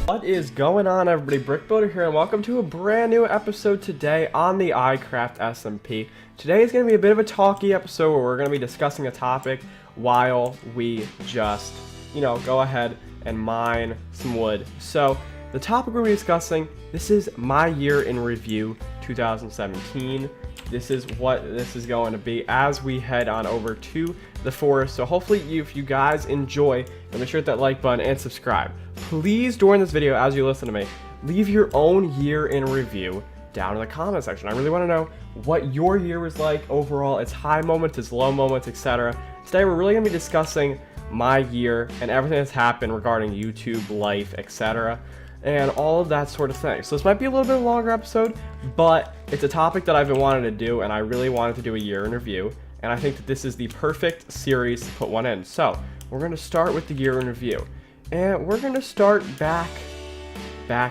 What is going on, everybody? Brickbuilder here, and welcome to a brand new episode today on the iCraft SMP. Today is going to be a bit of a talky episode where we're going to be discussing a topic while we just, go ahead and mine some wood. So, the topic we're going to be discussing, this is my year in review 2017. This is what this is going to be as we head on over to the forest. So hopefully if you guys enjoy, make sure to hit that like button and subscribe. Please, during this video, as you listen to me, leave your own year in review down in the comment section. I really want to know what your year was like overall, its high moments, its low moments, etc. Today we're really going to be discussing my year and everything that's happened regarding YouTube, life, etc. and all of that sort of thing. So this might be a little bit of a longer episode, but it's a topic that I've been wanting to do, and I really wanted to do a year in review, and I think that this is the perfect series to put one in. So we're going to start with the year in review, and we're going to start back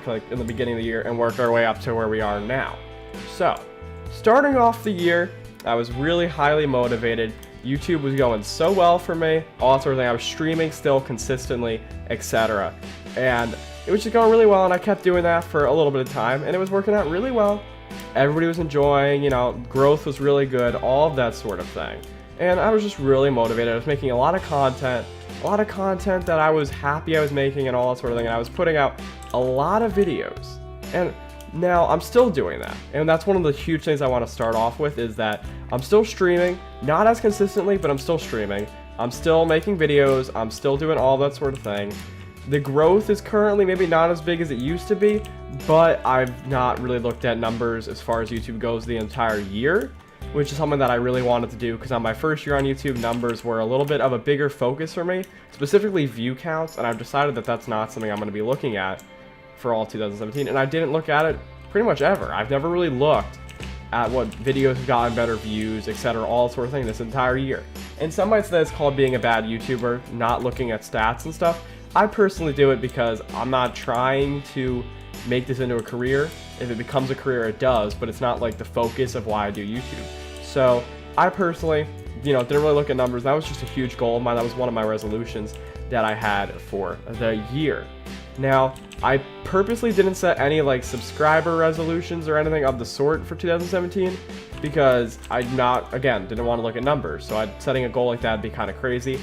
like in the beginning of the year and work our way up to where we are now. So starting off the year, I was really highly motivated. YouTube was going so well for me, all that sort of thing. I was streaming still consistently, etc. And it was just going really well, and I kept doing that for a little bit of time, and it was working out really well. Everybody was enjoying, growth was really good, all of that sort of thing. And I was just really motivated. I was making a lot of content that I was happy I was making and all that sort of thing, and I was putting out a lot of videos. And now I'm still doing that, and that's one of the huge things I want to start off with, is that I'm still streaming, not as consistently, but I'm still streaming. I'm still making videos, I'm still doing all that sort of thing. The growth is currently maybe not as big as it used to be, but I've not really looked at numbers as far as YouTube goes the entire year, which is something that I really wanted to do, because on my first year on YouTube, numbers were a little bit of a bigger focus for me, specifically view counts, and I've decided that that's not something I'm going to be looking at for all 2017, and I didn't look at it pretty much ever. I've never really looked at what videos have gotten better views, etc., all sort of thing this entire year. And some might say it's called being a bad YouTuber, not looking at stats and stuff. I personally do it because I'm not trying to make this into a career. If it becomes a career, it does, but it's not like the focus of why I do YouTube. So I personally, didn't really look at numbers. That was just a huge goal of mine. That was one of my resolutions that I had for the year. Now, I purposely didn't set any subscriber resolutions or anything of the sort for 2017 because didn't want to look at numbers. So setting a goal like that would be kind of crazy.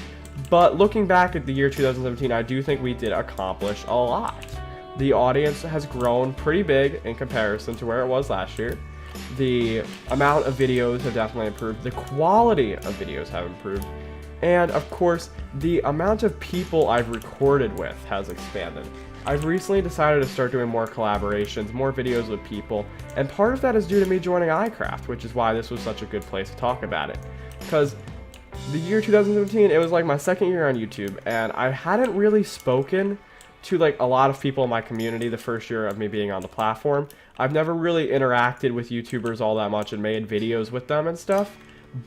But looking back at the year 2017, I do think we did accomplish a lot. The audience has grown pretty big in comparison to where it was last year. The amount of videos have definitely improved. The quality of videos have improved. And of course, the amount of people I've recorded with has expanded. I've recently decided to start doing more collaborations, more videos with people, and part of that is due to me joining iCraft, which is why this was such a good place to talk about it. Because the year 2017, it was like my second year on YouTube, and I hadn't really spoken to a lot of people in my community the first year of me being on the platform. I've never really interacted with YouTubers all that much and made videos with them and stuff,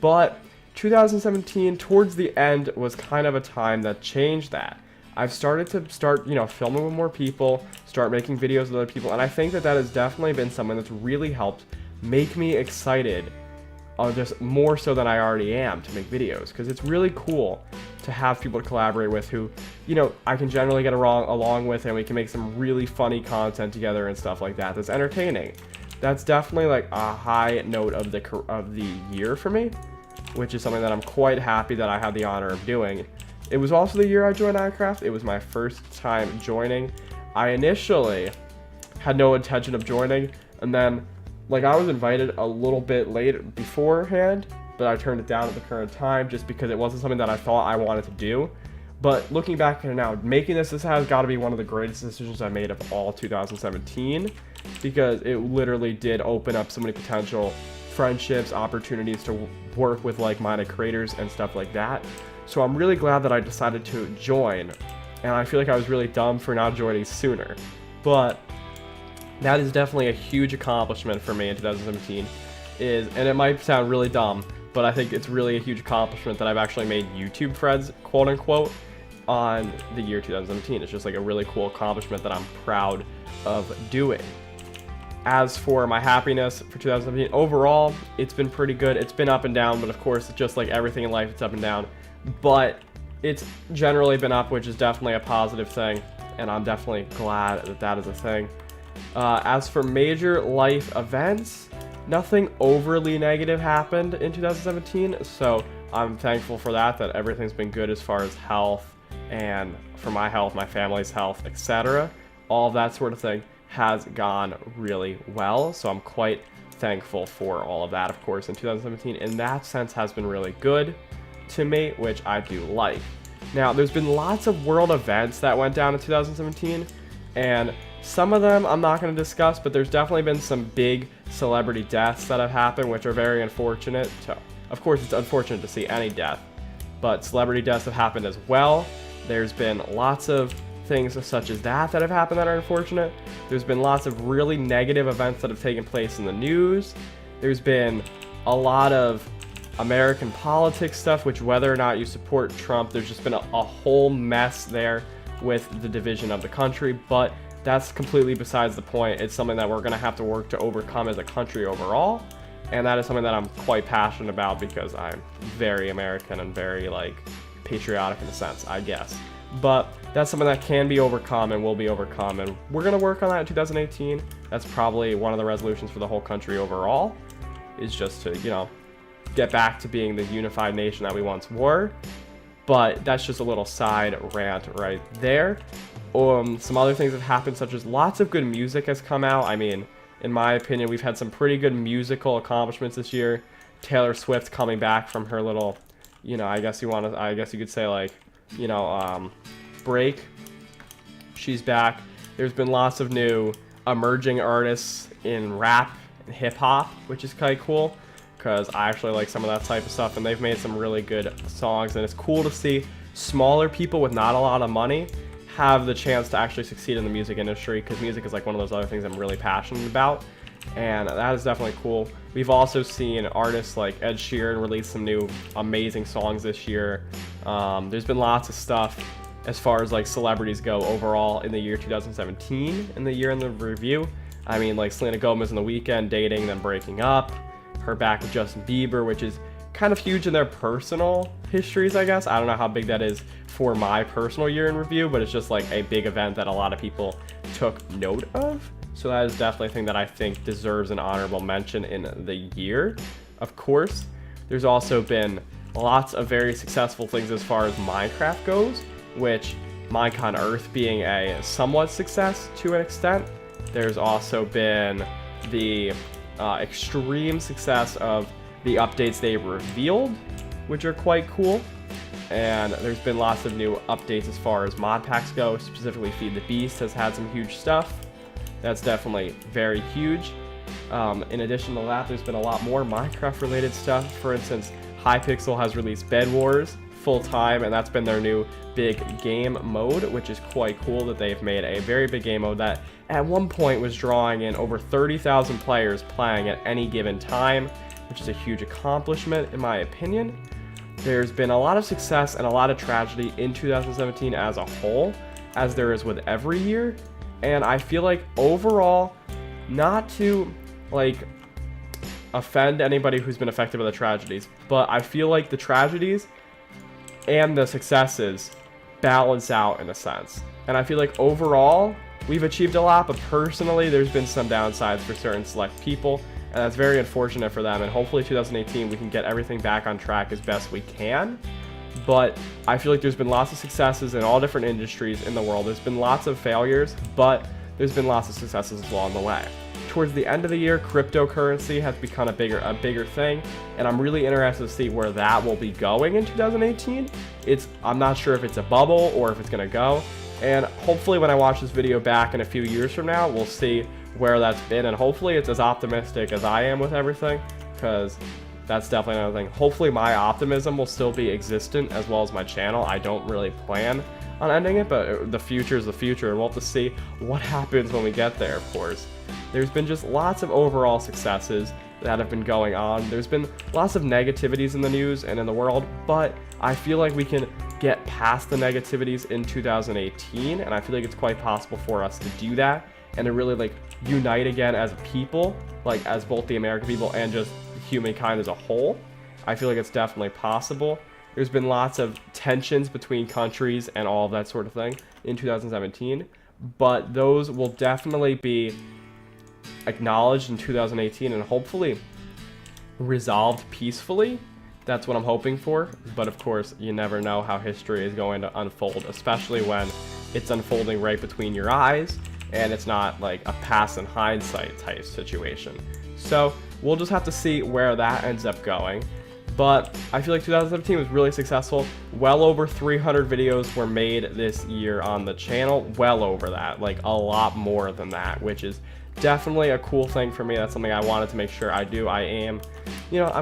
but 2017, towards the end, was kind of a time that changed that. I've started to filming with more people, start making videos with other people, and I think that has definitely been something that's really helped make me excited, just more so than I already am, to make videos, because it's really cool to have people to collaborate with who, I can generally get along with, and we can make some really funny content together and stuff like that that's entertaining. That's definitely a high note of the year for me, which is something that I'm quite happy that I had the honor of doing. It was also the year I joined iCraft. It was my first time joining. I initially had no intention of joining, and then I was invited a little bit late beforehand, but I turned it down at the current time just because it wasn't something that I thought I wanted to do. But looking back at it now, making this has got to be one of the greatest decisions I made of all 2017, because it literally did open up so many potential friendships, opportunities to work with like-minded creators and stuff like that. So I'm really glad that I decided to join, and I feel like I was really dumb for not joining sooner. But that is definitely a huge accomplishment for me in 2017, and it might sound really dumb, but I think it's really a huge accomplishment that I've actually made YouTube friends, quote unquote, on the year 2017. It's just a really cool accomplishment that I'm proud of doing. As for my happiness for 2017, overall, it's been pretty good. It's been up and down, but of course, just like everything in life, it's up and down. But it's generally been up, which is definitely a positive thing. and I'm definitely glad that that is a thing. As for major life events, nothing overly negative happened in 2017, so I'm thankful for that everything's been good as far as health, and for my health, my family's health, etc. All of that sort of thing has gone really well, so I'm quite thankful for all of that. Of course, in 2017, in that sense, has been really good to me, which I do like. Now, there's been lots of world events that went down in 2017, and some of them I'm not going to discuss, but there's definitely been some big celebrity deaths that have happened, which are very unfortunate. Of course, it's unfortunate to see any death, but celebrity deaths have happened as well. There's been lots of things such as that have happened that are unfortunate. There's been lots of really negative events that have taken place in the news. There's been a lot of American politics stuff, which whether or not you support Trump, there's just been a whole mess there with the division of the country, but that's completely besides the point. It's something that we're going to have to work to overcome as a country overall, and that is something that I'm quite passionate about because I'm very American and very, like, patriotic in a sense, I guess. But that's something that can be overcome and will be overcome, and we're going to work on that in 2018. That's probably one of the resolutions for the whole country overall, is just to, you know, get back to being the unified nation that we once were. But that's just a little side rant right there. Some other things have happened, such as lots of good music has come out. I mean, in my opinion, we've had some pretty good musical accomplishments this year. Taylor Swift coming back from her little, you know, I guess you could say, like, you know, break. She's back. There's been lots of new emerging artists in rap and hip hop, which is quite cool, because I actually like some of that type of stuff, and they've made some really good songs, and it's cool to see smaller people with not a lot of money have the chance to actually succeed in the music industry, because music is like one of those other things I'm really passionate about, and that is definitely cool. We've also seen artists like Ed Sheeran release some new amazing songs this year. There's been lots of stuff as far as like celebrities go overall in the year 2017, in the year in the review. I mean, like Selena Gomez and The Weeknd dating, then breaking up, her back with Justin Bieber, which is kind of huge in their personal histories, I guess. I don't know how big that is for my personal year in review, but it's just like a big event that a lot of people took note of. So that is definitely a thing that I think deserves an honorable mention in the year. Of course, there's also been lots of very successful things as far as Minecraft goes, which Minecraft on Earth being a somewhat success to an extent. There's also been the extreme success of the updates they revealed, which are quite cool. And there's been lots of new updates as far as mod packs go. Specifically, Feed the Beast has had some huge stuff. That's definitely very huge. In addition to that, there's been a lot more Minecraft related stuff. For instance, Hypixel has released Bed Wars full time, and that's been their new big game mode, which is quite cool that they've made a very big game mode that at one point was drawing in over 30,000 players playing at any given time, which is a huge accomplishment in my opinion. There's been a lot of success and a lot of tragedy in 2017 as a whole, as there is with every year. And I feel like overall, not to like offend anybody who's been affected by the tragedies, but I feel like the tragedies and the successes balance out in a sense. And I feel like overall, we've achieved a lot, but personally, there's been some downsides for certain select people, and that's very unfortunate for them. And hopefully 2018, we can get everything back on track as best we can. But I feel like there's been lots of successes in all different industries in the world. There's been lots of failures, but there's been lots of successes along the way. Towards the end of the year, cryptocurrency has become a bigger thing, and I'm really interested to see where that will be going in 2018. I'm not sure if it's a bubble or if it's going to go, and hopefully when I watch this video back in a few years from now, we'll see where that's been, and hopefully it's as optimistic as I am with everything, because that's definitely another thing. Hopefully my optimism will still be existent as well as my channel. I don't really plan on ending it, but the future is the future, and we'll have to see what happens when we get there, of course. There's been just lots of overall successes that have been going on. There's been lots of negativities in the news and in the world, but I feel like we can get past the negativities in 2018, and I feel like it's quite possible for us to do that and to really like unite again as a people, like as both the American people and just humankind as a whole. I feel like it's definitely possible, there's been lots of tensions between countries and all of that sort of thing in 2017, but those will definitely be acknowledged in 2018 and hopefully resolved peacefully. That's what I'm hoping for, but of course, you never know how history is going to unfold, especially when it's unfolding right between your eyes, and it's not like a pass in hindsight type situation. So we'll just have to see where that ends up going. But I feel like 2017 was really successful. Well over 300 videos were made this year on the channel. Well over that, like a lot more than that, which is definitely a cool thing for me. That's something I wanted to make sure I do. I'm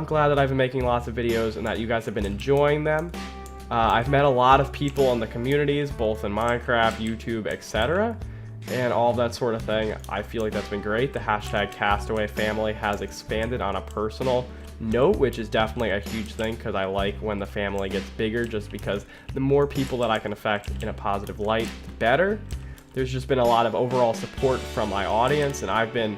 glad that I've been making lots of videos and that you guys have been enjoying them. I've met a lot of people in the communities, both in Minecraft, YouTube, etc., and all that sort of thing. I feel like that's been great. The hashtag Castaway family has expanded on a personal note, which is definitely a huge thing because I like when the family gets bigger, just because the more people that I can affect in a positive light, the better. There's just been a lot of overall support from my audience, and I've been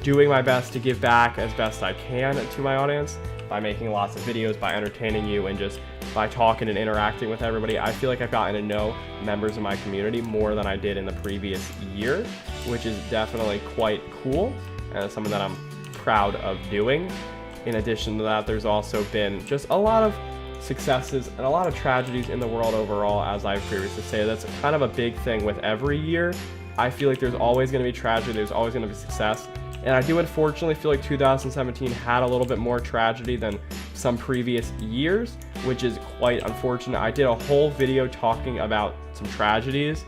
doing my best to give back as best I can to my audience by making lots of videos, by entertaining you, and just by talking and interacting with everybody. I feel like I've gotten to know members of my community more than I did in the previous year, which is definitely quite cool, and it's something that I'm proud of doing. In addition to that, there's also been just a lot of successes and a lot of tragedies in the world overall, as I've previously said. That's kind of a big thing with every year. I feel like there's always going to be tragedy, there's always going to be success. And I do unfortunately feel like 2017 had a little bit more tragedy than some previous years, which is quite unfortunate. I did a whole video talking about some tragedies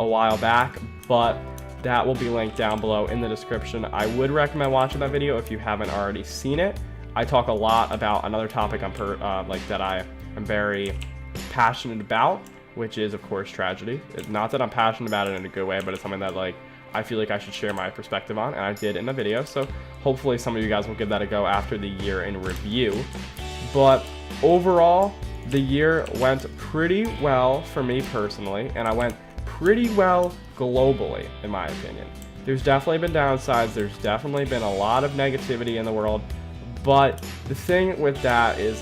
a while back, but that will be linked down below in the description. I would recommend watching that video if you haven't already seen it. I talk a lot about another topic that I am very passionate about, which is, of course, tragedy. Not that I'm passionate about it in a good way, but it's something that I feel like I should share my perspective on, and I did in the video. So hopefully some of you guys will give that a go after the year in review. But overall, the year went pretty well for me personally, and I went pretty well globally, in my opinion. There's definitely been downsides. There's definitely been a lot of negativity in the world. But the thing with that is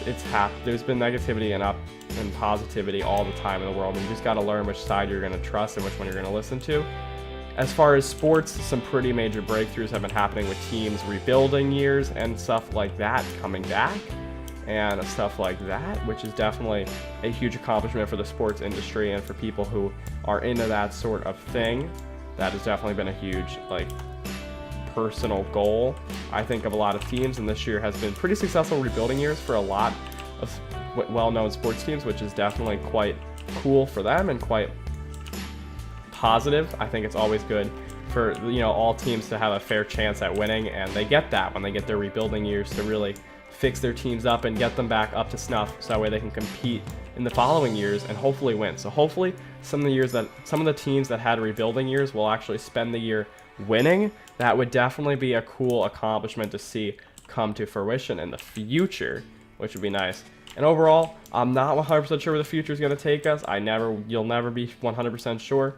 there's been negativity and positivity all the time in the world. And you just got to learn which side you're going to trust and which one you're going to listen to. As far as sports, some pretty major breakthroughs have been happening with teams rebuilding years and stuff like that coming back and stuff like that, which is definitely a huge accomplishment for the sports industry and for people who are into that sort of thing. That has definitely been a huge personal goal, I think, of a lot of teams, and this year has been pretty successful rebuilding years for a lot of well-known sports teams, which is definitely quite cool for them and quite positive. I think it's always good for all teams to have a fair chance at winning, and they get that when they get their rebuilding years to really fix their teams up and get them back up to snuff, so that way they can compete in the following years and hopefully win. So hopefully some of the teams that had rebuilding years will actually spend the year winning. That would definitely be a cool accomplishment to see come to fruition in the future, which would be nice. And overall, I'm not 100% sure where the future is going to take us. You'll never be 100% sure.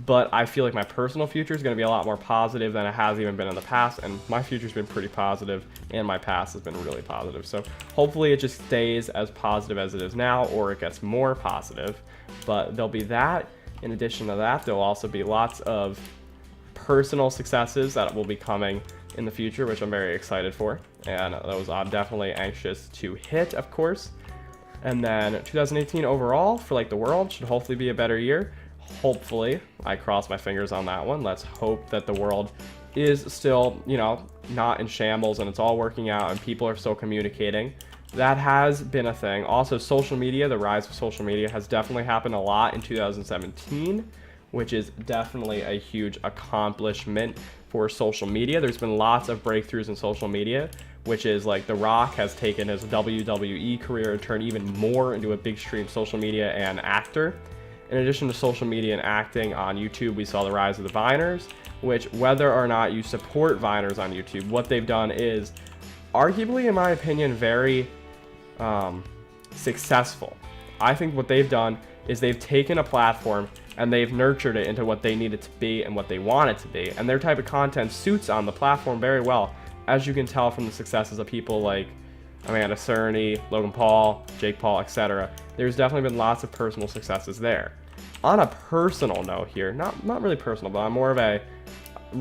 But I feel like my personal future is going to be a lot more positive than it has even been in the past, and my future's been pretty positive, and my past has been really positive. So hopefully it just stays as positive as it is now, or it gets more positive. But there'll be that. In addition to that, there'll also be lots of personal successes that will be coming in the future, which I'm very excited for, and those I'm definitely anxious to hit, of course. And then 2018 overall for the world should hopefully be a better year. Hopefully, I cross my fingers on that one. Let's hope that the world is still, not in shambles and it's all working out and people are still communicating. That has been a thing. Also, social media, the rise of social media has definitely happened a lot in 2017, which is definitely a huge accomplishment for social media. There's been lots of breakthroughs in social media, which is The Rock has taken his WWE career and turned even more into a big stream social media and actor. In addition to social media and acting on YouTube, we saw the rise of the Viners, which, whether or not you support Viners on YouTube, what they've done is arguably, in my opinion, very successful. I think what they've done is they've taken a platform and they've nurtured it into what they need it to be and what they want it to be. And their type of content suits on the platform very well, as you can tell from the successes of people like Amanda Cerny, Logan Paul, Jake Paul, etc. There's definitely been lots of personal successes there. On a personal note here, not really personal, but I'm more of a,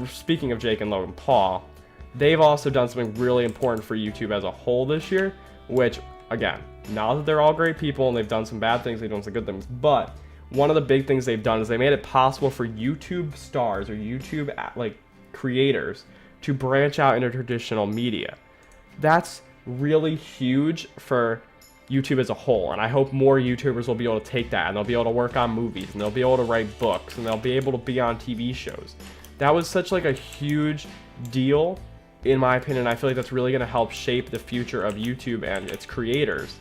speaking of Jake and Logan Paul, they've also done something really important for YouTube as a whole this year, which, again, now that they're all great people and they've done some bad things, they've done some good things, but one of the big things they've done is they made it possible for YouTube stars or YouTube like creators to branch out into traditional media. That's really huge for YouTube as a whole, and I hope more YouTubers will be able to take that, and they'll be able to work on movies, and they'll be able to write books, and they'll be able to be on TV shows. That was such like a huge deal, in my opinion. I feel like that's really going to help shape the future of YouTube and its creators.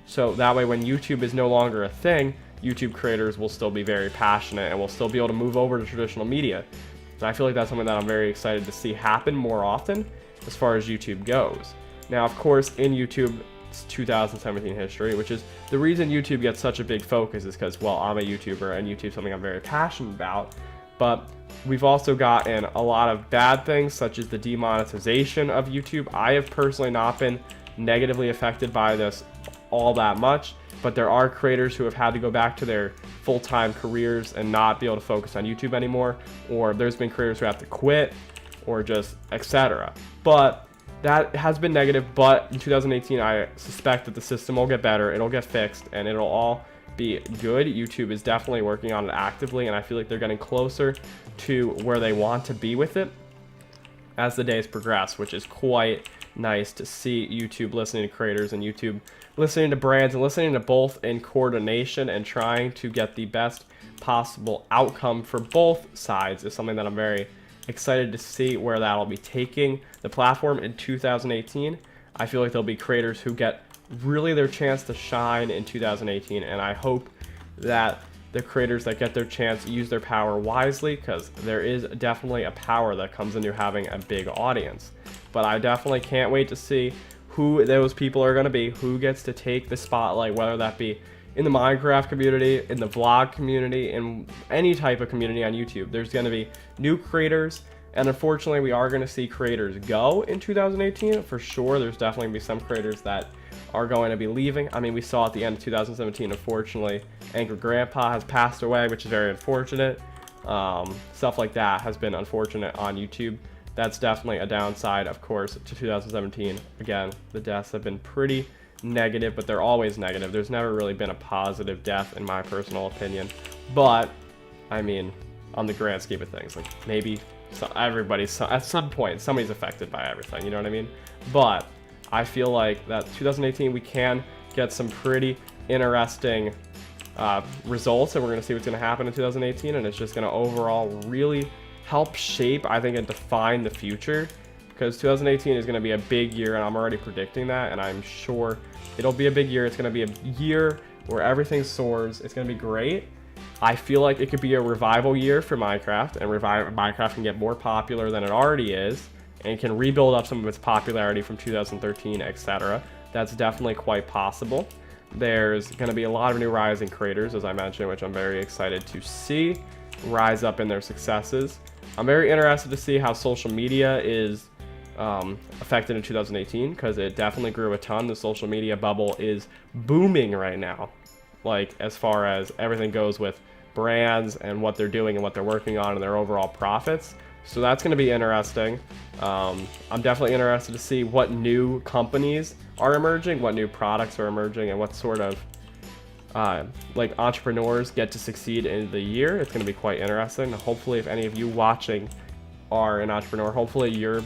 So that way, when YouTube is no longer a thing, YouTube creators will still be very passionate and will still be able to move over to traditional media. And I feel like that's something that I'm very excited to see happen more often as far as YouTube goes. Now, of course, in YouTube's 2017 history, which is the reason YouTube gets such a big focus, is because, well, I'm a YouTuber and YouTube's something I'm very passionate about. But we've also gotten a lot of bad things, such as the demonetization of YouTube. I have personally not been negatively affected by this all that much, but there are creators who have had to go back to their full-time careers and not be able to focus on YouTube anymore, or there's been creators who have to quit, or just etc. But that has been negative, but in 2018, I suspect that the system will get better, it'll get fixed, and it'll all be good. YouTube is definitely working on it actively, and I feel like they're getting closer to where they want to be with it as the days progress, which is quite nice to see. YouTube listening to creators and YouTube listening to brands and listening to both in coordination and trying to get the best possible outcome for both sides is something that I'm very excited to see where that'll be taking the platform in 2018. I feel like there'll be creators who get really their chance to shine in 2018, and I hope that the creators that get their chance use their power wisely, because there is definitely a power that comes into having a big audience. But I definitely can't wait to see who those people are going to be, who gets to take the spotlight, whether that be in the Minecraft community, in the vlog community, in any type of community on YouTube. There's going to be new creators, and unfortunately we are going to see creators go in 2018 for sure. There's definitely going to be some creators that are going to be leaving. I mean, we saw at the end of 2017, unfortunately, Anchor Grandpa has passed away, which is very unfortunate. Stuff like that has been unfortunate on YouTube. That's definitely a downside, of course, to 2017. Again, the deaths have been pretty negative, but they're always negative. There's never really been a positive death, in my personal opinion. But, I mean, on the grand scheme of things, like, maybe everybody's, at some point, somebody's affected by everything, you know what I mean? But I feel like that 2018, we can get some pretty interesting results, and we're going to see what's going to happen in 2018, and it's just going to overall really help shape, I think, and define the future, because 2018 is going to be a big year, and I'm already predicting that, and I'm sure it'll be a big year. It's going to be a year where everything soars. It's going to be great. I feel like it could be a revival year for Minecraft, and Minecraft can get more popular than it already is, and can rebuild up some of its popularity from 2013, etc. That's definitely quite possible. There's going to be a lot of new rising creators, as I mentioned, which I'm very excited to see rise up in their successes. I'm very interested to see how social media is affected in 2018, because it definitely grew a ton. The social media bubble is booming right now, like as far as everything goes with brands and what they're doing and what they're working on and their overall profits. So that's going to be interesting. I'm definitely interested to see what new companies are emerging, what new products are emerging, and what sort of like entrepreneurs get to succeed in the year. It's going to be quite interesting. Hopefully, if any of you watching are an entrepreneur, hopefully your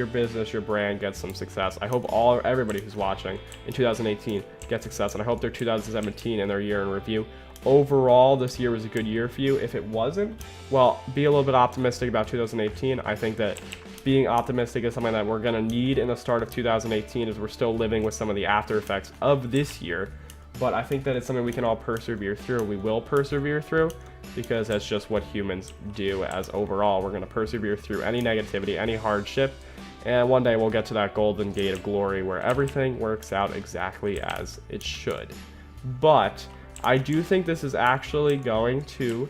business, your brand gets some success. I hope everybody who's watching in 2018 gets success, and I hope their 2017 and their year in review. Overall, this year was a good year for you. If it wasn't, well, be a little bit optimistic about 2018. I think that being optimistic is something that we're going to need in the start of 2018, as we're still living with some of the after effects of this year. But I think that it's something we can all persevere through. We will persevere through, because that's just what humans do. As overall, we're going to persevere through any negativity, any hardship, and one day we'll get to that golden gate of glory where everything works out exactly as it should. But I do think this is actually going to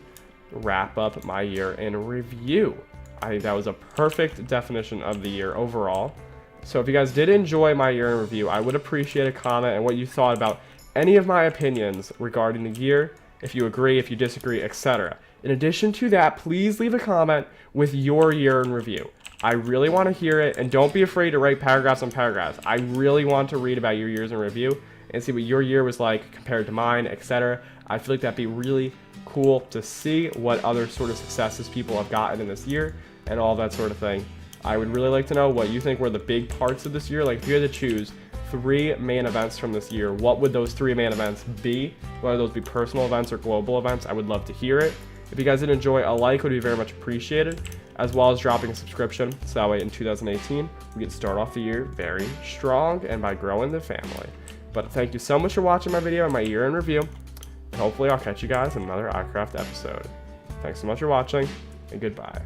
wrap up my year in review. I think that was a perfect definition of the year overall. So if you guys did enjoy my year in review, I would appreciate a comment and what you thought about any of my opinions regarding the year, if you agree, if you disagree, etc. In addition to that, please leave a comment with your year in review. I really want to hear it, and don't be afraid to write paragraphs on paragraphs. I really want to read about your years in review and see what your year was like compared to mine, etc. I feel like that'd be really cool to see what other sort of successes people have gotten in this year and all that sort of thing. I would really like to know what you think were the big parts of this year. Like if you had to choose 3 main events from this year, what would those 3 main events be? Whether those be personal events or global events, I would love to hear it. If you guys did enjoy, a like would be very much appreciated, as well as dropping a subscription, so that way in 2018, we can start off the year very strong and by growing the family. But thank you so much for watching my video and my year in review, and hopefully I'll catch you guys in another iCraft episode. Thanks so much for watching, and goodbye.